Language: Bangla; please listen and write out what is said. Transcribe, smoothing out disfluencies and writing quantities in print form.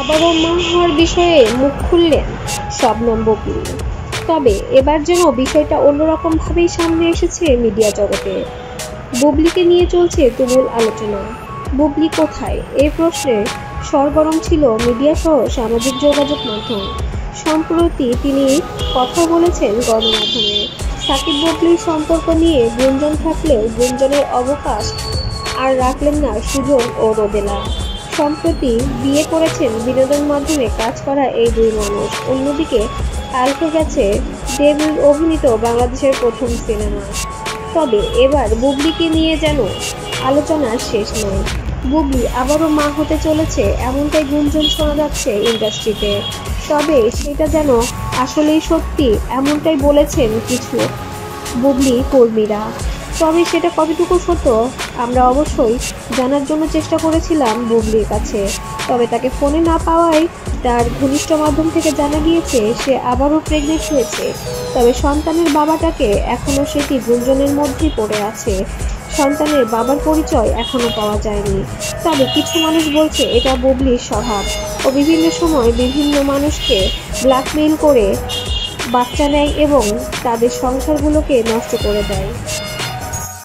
আবারও মা হওয়ার বিষয়ে মুখ খুললেন শবনম বুবলী। তবে এবার যেন বিষয়টা অন্যরকম ভাবেই সামনে এসেছে মিডিয়া জগতে। বুবলীকে নিয়ে চলছে তুমুল আলোচনা। বুবলী কোথায়, এই প্রশ্নে সরগরম ছিল মিডিয়া সহ সামাজিক যোগাযোগ মাধ্যম। সম্প্রতি তিনি কথা বলেছেন গণমাধ্যমে। সাকিব বুবলীর সম্পর্ক নিয়ে গুঞ্জন থাকলেও গুঞ্জনের অবকাশ আর রাখলেন না সুজন ও রোদেলা। সম্প্রতি বিয়ে করেছেন বিনোদন মাধ্যমে কাজ করা এই দুই মানুষ। অন্যদিকে আলফে গেছে ডেভিড অভিনীত বাংলাদেশের প্রথম সিনেমা। তবে এবার বুবলীকে নিয়ে যেন আলোচনার শেষ নয়। বুবলী আবারও মা হতে চলেছে এমনটাই গুঞ্জন শোনা যাচ্ছে ইন্ডাস্ট্রিতে। তবে সেটা যেন আসলেই সত্যি এমনটাই বলেছেন কিছু বুবলী কর্মীরা। তবে সেটা কতটুকু সত্য আমরা অবশ্যই জানার জন্য চেষ্টা করেছিলাম বুবলীর কাছে। তবে তাকে ফোনে না পাওয়ায় তার ঘনিষ্ঠ মাধ্যম থেকে জানা গিয়েছে সে আবারও প্রেগনেন্ট হয়েছে। তবে সন্তানের বাবাটাকে এখনও সেটি গুঞ্জনের মধ্যেই পড়ে আছে। সন্তানের বাবার পরিচয় এখনও পাওয়া যায়নি। তবে কিছু মানুষ বলছে এটা বুবলীর স্বভাব ও বিভিন্ন সময় বিভিন্ন মানুষকে ব্ল্যাকমেইল করে বাচ্চা নেয় এবং তাদের সংসারগুলোকে নষ্ট করে দেয়।